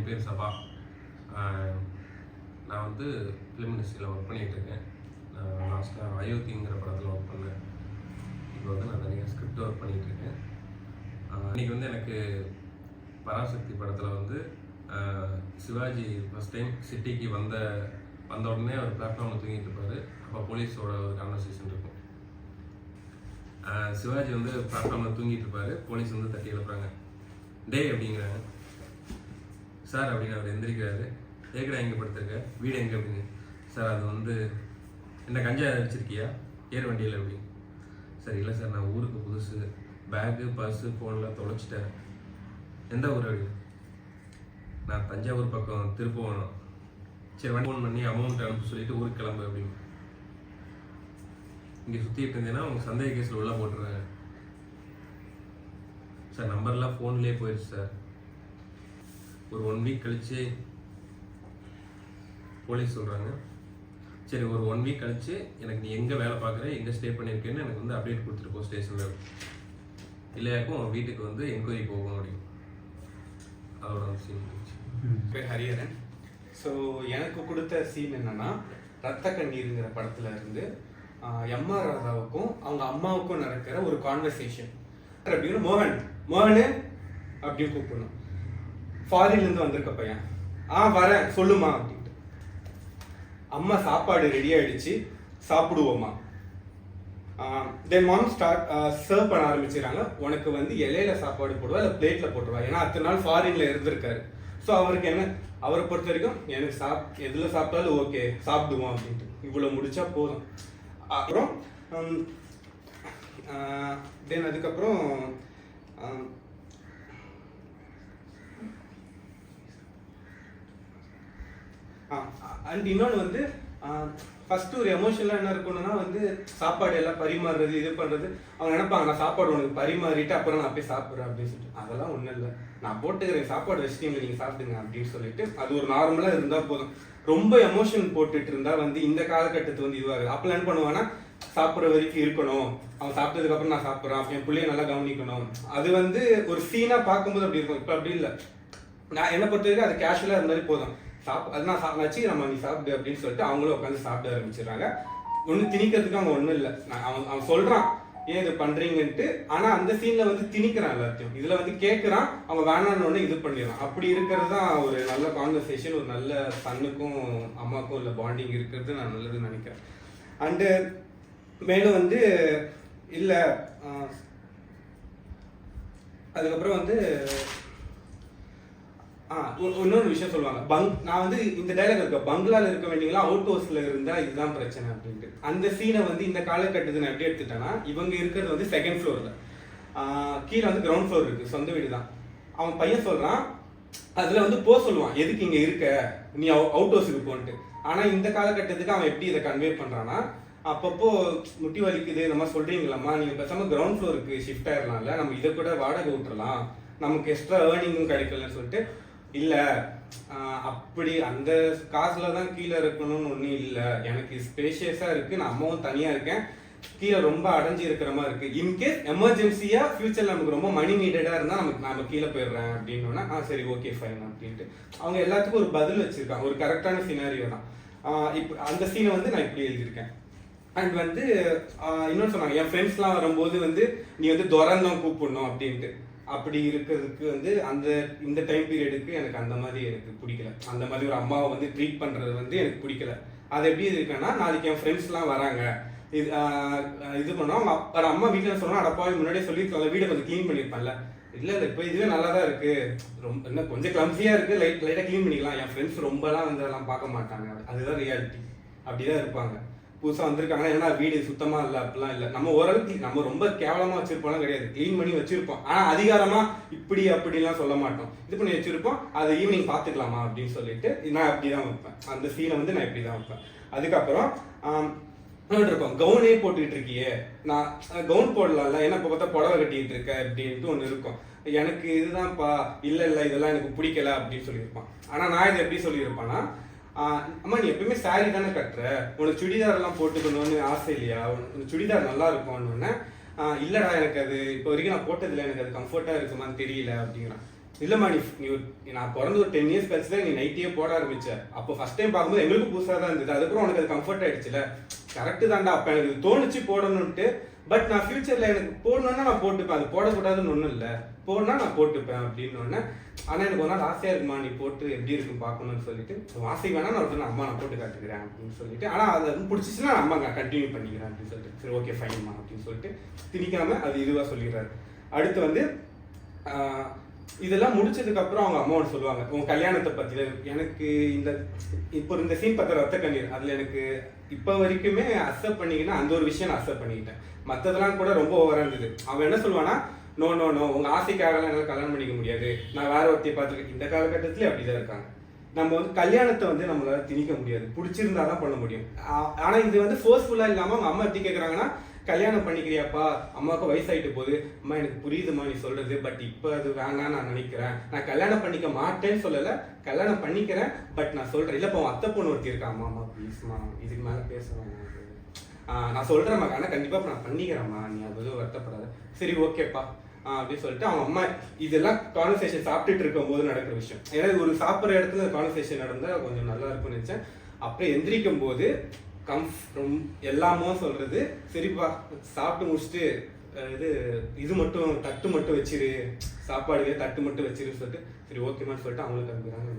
பேர் சபா. நான் வந்து ஃபிலிம் இண்டஸ்ட்ரியில் ஒர்க் பண்ணிகிட்ருக்கேன். நான் லாஸ்ட்டாக அயோத்திங்கிற படத்தில் ஒர்க் பண்ணேன். இப்போ வந்து நான் தனியாக ஸ்கிரிப்ட் ஒர்க் பண்ணிகிட்ருக்கேன். இன்றைக்கி வந்து எனக்கு பராசக்தி படத்தில் வந்து சிவாஜி ஃபஸ்ட் டைம் சிட்டிக்கு வந்த உடனே அவர் பிளாட்ஃபார்மில் தூங்கிட்டு இருப்பார். அப்போ போலீஸோட ஒரு கான்வர்சேஷன் இருக்கும். சிவாஜி வந்து பிளாட்ஃபார்மில் தூங்கிட்டு இருப்பார். போலீஸ் வந்து தட்டி எழுப்புறாங்க. டே அப்படிங்கிறாங்க. சார் அப்படின்னு அவர் எந்திரிக்கிறாரு. ஏக்கடா எங்கே படுத்திருக்க, வீடு எங்கே அப்படின்னு. சார் அது வந்து என்ன கஞ்சா அடிச்சிருக்கியா, ஏர் வண்டியில் அப்படின்னு. சார் இல்லை சார், நான் ஊருக்கு புதுசு, பேக்கு பர்ஸு ஃபோனில் தொலைச்சிட்டேன். எந்த ஊர் அப்படின்னு. நான் தஞ்சாவூர் பக்கம் திருப்பவனம். சரி வண்டி ஃபோன் பண்ணி அமௌண்ட் அனுப்ப சொல்லிட்டு ஊருக்கு கிளம்பு அப்படின்னு. இங்கே சுற்றிட்டு இருந்தேன்னா அவங்க சந்தேக கேஸில் உள்ளே போட்டுருவாங்க. சார் நம்பர்லாம் ஃபோன்லேயே போயிடுச்சு சார். ஒரு 1 வீக் கழிச்சு போலீஸ் சொல்கிறாங்க, சரி ஒரு 1 வீக் கழிச்சு எனக்கு நீ எங்கே வேலை பார்க்குற, எங்கே ஸ்டே பண்ணியிருக்கேன்னு எனக்கு வந்து அப்டேட் கொடுத்துட்டு போ ஸ்டேஷனில். இல்லையாக்கும் வீட்டுக்கு வந்து என்கொயரி போகணும் அப்படின்னு. அதோட ஒரு சீன் இருந்துச்சு. பேர் ஹரிஹரன். ஸோ எனக்கு கொடுத்த சீன் என்னன்னா, ரத்த கண்ணீருங்கிற படத்துல இருந்து எம்ஆர் ராதாவுக்கும் அவங்க அம்மாவுக்கும் நடக்கிற ஒரு கான்வர்சேஷன் அப்படின்னு மோகனு அப்படின்னு கூப்பிடணும். ஃபாரின்லேருந்து வந்திருக்க பையன், வரேன் சொல்லுமா அப்படின்ட்டு. அம்மா சாப்பாடு ரெடி ஆயிடுச்சு, சாப்பிடுவோமா. தென் மாம் சர்வ் பண்ண ஆரம்பிச்சிடறாங்க. உனக்கு வந்து இலையில சாப்பாடு போடுவா இல்லை பிளேட்ல போட்டுருவா. ஏன்னா அத்தனை நாள் ஃபாரின்ல இருந்திருக்காரு. ஸோ அவருக்கு என்ன, அவரை பொறுத்த வரைக்கும் எனக்கு எதில் சாப்பிட்டாலும் ஓகே சாப்பிடுவோம் அப்படின்ட்டு. இவ்வளோ முடிச்சா போதும். அப்புறம் தென் அதுக்கப்புறம் அண்ட் இன்னொன்று வந்து ஃபர்ஸ்ட் ஒரு எமோஷனலாக என்ன இருக்கணும்னா வந்து சாப்பாடு எல்லாம் பரிமாறுறது இது பண்ணுறது. அவங்க நினைப்பாங்க நான் சாப்பாடு உனக்கு பரிமாறிட்டு அப்புறம் நான் போய் சாப்பிட்றேன் அப்படின்னு சொல்லிட்டு. அதெல்லாம் ஒன்றும் இல்லை, நான் போட்டுக்கிறேன் சாப்பாடு வச்சுட்டீங்க நீங்கள் சாப்பிடுங்க அப்படின்னு சொல்லிட்டு அது ஒரு நார்மலாக இருந்தால் போதும். ரொம்ப எமோஷன் போட்டுட்டு இருந்தா வந்து இந்த காலகட்டத்துக்கு வந்து இதுவாகுது. அப்பெல்லாம் என்ன பண்ணுவாங்கன்னா, சாப்பிட்ற வரைக்கும் இருக்கணும், அவன் சாப்பிட்டதுக்கு அப்புறம் நான் சாப்பிட்றான், என் பிள்ளைய நல்லா கவனிக்கணும். அது வந்து ஒரு சீனா பார்க்கும்போது அப்படி இருக்கும். இப்போ அப்படி இல்லை. நான் என்ன பொறுத்த வரைக்கும் அது கேஷுவலாக இருந்தாலே போதும். அது நான் வச்சுக்கிறேன் நீ சாப்பிடு அப்படின்னு சொல்லிட்டு அவங்களும் உட்காந்து சாப்பிட ஆரம்பிச்சிடுறாங்க. ஒன்றும் திணிக்கிறதுக்கு அவங்க ஒன்றும் இல்லை. அவன் சொல்றான் ஏன் இது பண்றீங்கன்ட்டு. ஆனா அந்த சீன்ல வந்து திணிக்கிறான் எல்லாத்தையும். இதுல வந்து கேட்கறான், அவங்க வேணான்னு ஒன்று இது பண்ணிடுறான். அப்படி இருக்கிறது தான் ஒரு நல்ல கான்வர்சேஷன், ஒரு நல்ல சன்னுக்கும் அம்மாவுக்கும் உள்ள பாண்டிங் இருக்கிறது நான் நல்லதுன்னு நினைக்கிறேன். அண்டு மேலும் வந்து இல்லை அதுக்கப்புறம் வந்து இன்னொரு விஷயம் சொல்லுவாங்க. நான் வந்து இந்த டைலாக் இருக்க, பங்களால இருக்க வேண்டியங்களா அவுட் ஹவுஸ்ல இருந்தா இதுதான் பிரச்சனை அப்படின்ட்டு. அந்த சீனை வந்து இந்த காலகட்டத்தை நான் எப்படி எடுத்துட்டேன்னா, இவங்க இருக்கிறது வந்து 2nd ஃப்ளோர்ல, கீழே வந்து கிரவுண்ட் ஃப்ளோர் இருக்கு, சொந்த வீடு தான். அவன் பையன் சொல்றான், அதுல வந்து சொல்லுவான் எதுக்கு இங்க இருக்க, நீ அவுட் ஹவுஸுக்கு போன்ட்டு. ஆனா இந்த காலகட்டத்துக்கு அவன் எப்படி இதை கன்வே பண்றான்னா, அப்பப்போ முட்டி வலிக்குது இந்த மாதிரி சொல்றீங்களாம்மா, நீங்க பேசாம கிரவுண்ட் ஃப்ளோருக்கு ஷிஃப்ட் ஆயிடலாம்ல, நம்ம இதை கூட வாடகை விட்டுறலாம், நமக்கு எக்ஸ்ட்ரா ஏர்னிங்கும் கிடைக்கலன்னு சொல்லிட்டு. இல்லை அப்படி அந்த காசுல தான் கீழே இருக்கணும்னு ஒன்றும் இல்லை, எனக்கு ஸ்பேஷியஸாக இருக்குது, நான் அம்மாவும் தனியாக இருக்கேன், கீழே ரொம்ப அடைஞ்சு இருக்கிற மாதிரி இருக்குது, இன்கேஸ் எமர்ஜென்சியாக ஃபியூச்சரில் நமக்கு ரொம்ப மணி நீடடாக இருந்தால் நம்ம கீழே போயிடுறேன் அப்படின்னா சரி ஓகே ஃபைன் அப்படின்ட்டு அவங்க எல்லாத்துக்கும் ஒரு பதில் வச்சுருக்காங்க. ஒரு கரெக்டான சினாரியோ தான். இப்போ அந்த சீனை வந்து நான் இப்படி எழுதியிருக்கேன். அண்ட் வந்து இன்னொன்று சொன்னாங்க, என் ஃப்ரெண்ட்ஸ்லாம் வரும்போது வந்து நீ வந்து துறந்தான் கூப்பிடணும் அப்படின்ட்டு. அப்படி இருக்கிறதுக்கு வந்து இந்த டைம் பீரியடுக்கு எனக்கு அந்த மாதிரி எனக்கு பிடிக்கல. அந்த மாதிரி ஒரு அம்மாவை வந்து ட்ரீட் பண்ணுறது வந்து எனக்கு பிடிக்கல. அது எப்படி இருக்குன்னா, நாளைக்கு என் ஃப்ரெண்ட்ஸ்லாம் வராங்க, இது பண்ணோம், ஒரு அம்மா வீட்டில் சொன்னால் அடப்பாவே முன்னாடியே சொல்லியிருக்காங்க, வீடை கொஞ்சம் க்ளீன் பண்ணியிருப்பான்ல. இல்லை இப்போ இதுவே நல்லா தான் இருக்குது, ரொம்ப என்ன கொஞ்சம் கிளம்ஸியாக இருக்குது, லைட்டாக க்ளீன் பண்ணிக்கலாம், என் ஃப்ரெண்ட்ஸ் ரொம்பலாம் வந்து அதெல்லாம் பார்க்க மாட்டாங்க, அதுதான் ரியாலிட்டி, அப்படி தான் இருப்பாங்க. புதுசாக வந்திருக்காங்கன்னா ஏன்னா வீடு சுத்தமாக இல்லை அப்படிலாம் இல்லை, நம்ம ஓரளவுக்கு நம்ம ரொம்ப கேவலமாக வச்சிருப்போம்லாம் கிடையாது, க்ளீன் பண்ணி வச்சிருப்போம். ஆனால் அதிகாரமாக இப்படி அப்படிலாம் சொல்ல மாட்டோம், இது பண்ணி வச்சிருப்போம், அதை ஈவினிங் பார்த்துக்கலாமா அப்படின்னு சொல்லிட்டு நான் அப்படி தான் வைப்பேன். அந்த சீனை வந்து நான் இப்படி தான் வைப்பேன். அதுக்கப்புறம் இருக்கும், கவுனே போட்டுக்கிட்டு இருக்கியே, நான் கவுன் போடலாம்ல, ஏன்னா இப்போ பார்த்தா புடவை கட்டிக்கிட்டு இருக்க அப்படின்ட்டு ஒன்று இருக்கும். எனக்கு இதுதான்ப்பா, இல்லை இதெல்லாம் எனக்கு பிடிக்கல அப்படின்னு சொல்லியிருப்பான். ஆனால் நான் இதை எப்படி சொல்லியிருப்பேன்னா, அம்மா நீ எப்பயுமே சாரி தானே கட்டுற, உனக்கு சுடிதாரெல்லாம் போட்டுக்கணும்னு ஆசை இல்லையா, உனக்கு சுடிதார் நல்லா இருக்கும்னு. இல்லைடா எனக்கு அது இப்போ வரைக்கும் நான் போட்டதில்லை, எனக்கு அது கம்ஃபர்ட்டாக இருக்குமான்னு தெரியல அப்படிங்கிறான். இல்லம்மா நீ நான் பிறந்து ஒரு 10 இயர்ஸ் கழிச்சு தான் நீ நைட்டியே போட ஆரம்பிச்ச. அப்போ ஃபர்ஸ்ட் டைம் பார்க்கும்போது எங்களுக்கு புதுசாக தான் இருந்தது. அதுக்கப்புறம் உனக்கு அது கம்ஃபர்ட் ஆயிடுச்சுல. கரெக்டு தான்டா. அப்போ எனக்கு தோணுச்சு போடணும்ட்டு. பட் நான் ஃபியூச்சர்ல எனக்கு போடணும்னா நான் போட்டுப்பேன். அது போடக்கூடாதுன்னு ஒன்றும் இல்லை. போடனா நான் போட்டுப்பேன் அப்படின்னு ஒன்று. ஆனால் எனக்கு ஒரு நாள் ஆசையா இருக்குமா நீ போட்டு எப்படி இருக்குன்னு பார்க்கணும்னு சொல்லிட்டு ஆசை வேணா நான் சொன்னேன் அம்மா நான் போட்டு காட்டுக்கிறேன் அப்படின்னு சொல்லிட்டு. ஆனால் அது பிடிச்சிச்சுன்னா அம்மா நான் கண்டினியூ பண்ணிக்கிறேன் அப்படின்னு சொல்லிட்டு சரி ஓகே ஃபைன்மா அப்படின்னு சொல்லிட்டு திணிக்காம அது இதுவாக சொல்லிடுறாரு. அடுத்து வந்து இதெல்லாம் முடிச்சதுக்கு அப்புறம் அவங்க அம்மாவோட சொல்லுவாங்க உங்க கல்யாணத்தை பத்தி. எனக்கு இப்போ இந்த சீன் பார்த்த ரத்த கண்ணீர் அதுல எனக்கு இப்போ வரைக்குமே அக்செப்ட் பண்ணிக்கினா அந்த ஒரு விஷயம் நான் அக்செப்ட் பண்ணிக்கிட்டேன். மற்றதெல்லாம் கூட ரொம்ப ஓவரா இருந்தது. அவன் என்ன சொல்லுவானா நோ நோ நோ உங்க ஆசைக்காகலாம் என்னால் கல்யாணம் பண்ணிக்க முடியாது, நான் வேற ஒருத்தையை பார்த்துருக்கேன். இந்த காலகட்டத்திலே அப்படிதான் இருக்காங்க. நம்ம வந்து கல்யாணத்தை வந்து நம்மளால திணிக்க முடியாது, பிடிச்சிருந்தாதான் பண்ண முடியும். ஆனா இது வந்து ஃபோர்ஸ்ஃபுல்லா இல்லாம அவங்க அம்மா எப்படி கேட்கறாங்கன்னா கல்யாணம் பண்ணிக்கிறியாப்பா, அம்மாவுக்கு வயசாயிட்டு போகுது, அம்மா எனக்கு புரியுதுமா நீ சொல்றது, பட் இப்போ அது வேணாம் நான் நினைக்கிறேன், நான் கல்யாணம் பண்ணிக்க மாட்டேன்னு சொல்லலை, கல்யாணம் பண்ணிக்கிறேன் பட் நான் சொல்றேன். இல்லப்பா உன் அத்தை பொண்ணு ஒருத்தி இருக்கா, அம்மா ப்ளீஸ்மா இதுக்கு மேலே பேசுவேன் நான் சொல்றேம்மா, ஆனால் கண்டிப்பா நான் பண்ணிக்கிறேம்மா நீ அது வருத்தப்படாத. சரி ஓகேப்பா அப்படின்னு சொல்லிட்டு அவங்க அம்மா இதெல்லாம் கான்வர்சேஷன் சாப்பிட்டுட்டு இருக்கும் போது நடக்கிற விஷயம். ஏன்னா ஒரு சாப்பிட்ற இடத்துல கான்வர்சேஷன் நடந்தால் கொஞ்சம் நல்லா இருக்கும்னு நினைச்சேன். அப்புறம் எந்திரிக்கும் போது எல்லாமோ சொல்றது சரிப்பா சாப்பிட்டு முடிச்சுட்டு இது மட்டும் தட்டு மட்டும் வச்சிரு, சாப்பாடு தட்டு மட்டும் வச்சிருன்னு சொல்லிட்டு சரி ஓகேமான்னு சொல்லிட்டு அவங்களுக்கு அனுப்புறாங்க.